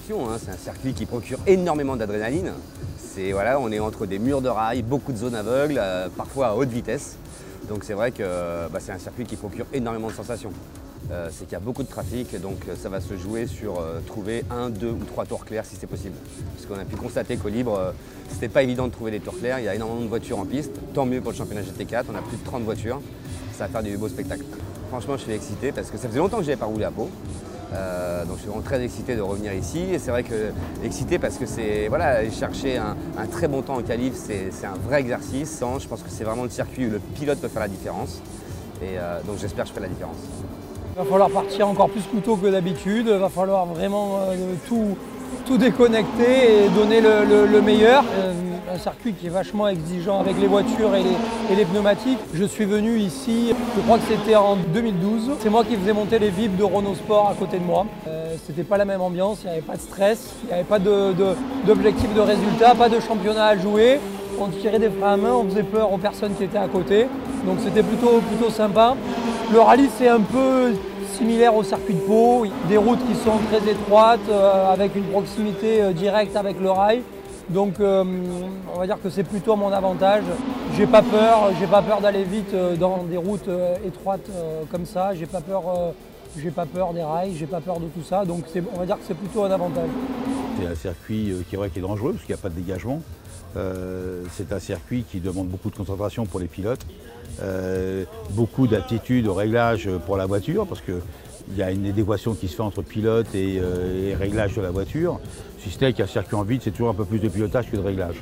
sensation, hein. C'est un circuit qui procure énormément d'adrénaline. Voilà, on est entre des murs de rails, beaucoup de zones aveugles, parfois à haute vitesse. Donc c'est vrai que c'est un circuit qui procure énormément de sensations. C'est qu'il y a beaucoup de trafic, donc ça va se jouer sur trouver 1, 2 ou 3 tours clairs si c'est possible. Parce qu'on a pu constater qu'au Libre, c'était pas évident de trouver des tours clairs, il y a énormément de voitures en piste. Tant mieux pour le championnat GT4, on a plus de 30 voitures, ça va faire du beau spectacle. Franchement, je suis excité parce que ça faisait longtemps que je n'avais pas roulé à Pau. Donc je suis vraiment très excité de revenir ici et c'est vrai que excité parce que voilà, aller chercher un très bon temps en qualif, c'est un vrai exercice. Je pense que c'est vraiment le circuit où le pilote peut faire la différence et donc j'espère que je ferai la différence. Il va falloir partir encore plus couteau que d'habitude, il va falloir vraiment tout déconnecter et donner le meilleur. Un circuit qui est vachement exigeant avec les voitures et les pneumatiques. Je suis venu ici, je crois que c'était en 2012. C'est moi qui faisais monter les VIP de Renault Sport à côté de moi. C'était pas la même ambiance, il n'y avait pas de stress, il n'y avait pas d'objectif de résultat, pas de championnat à jouer. On tirait des freins à main, on faisait peur aux personnes qui étaient à côté. Donc c'était plutôt sympa. Le rallye c'est un peu similaire au circuit de Pau. Des routes qui sont très étroites, avec une proximité directe avec le rail. Donc on va dire que c'est plutôt mon avantage. J'ai pas peur d'aller vite dans des routes étroites comme ça. J'ai pas peur des rails, j'ai pas peur de tout ça. Donc on va dire que c'est plutôt un avantage. C'est un circuit qui est dangereux parce qu'il n'y a pas de dégagement. C'est un circuit qui demande beaucoup de concentration pour les pilotes, beaucoup d'aptitude au réglage pour la voiture parce qu'il y a une adéquation qui se fait entre pilote et réglage de la voiture. Si ce n'est qu'un circuit en vide, c'est toujours un peu plus de pilotage que de réglage.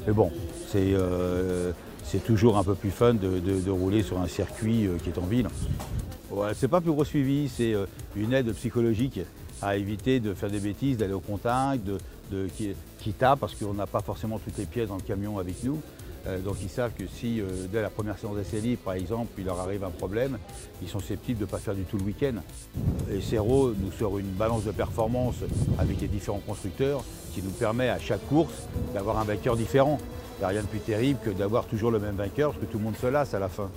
Mais bon, c'est toujours un peu plus fun de rouler sur un circuit qui est en ville. Ouais, c'est pas plus gros suivi, c'est une aide psychologique à éviter de faire des bêtises, d'aller au contact, qui tape parce qu'on n'a pas forcément toutes les pièces dans le camion avec nous. Donc ils savent que si dès la première séance d'essai libre, par exemple, il leur arrive un problème, ils sont susceptibles de ne pas faire du tout le week-end. Et Serrault nous sort une balance de performance avec les différents constructeurs qui nous permet à chaque course d'avoir un vainqueur différent. Il n'y a rien de plus terrible que d'avoir toujours le même vainqueur parce que tout le monde se lasse à la fin.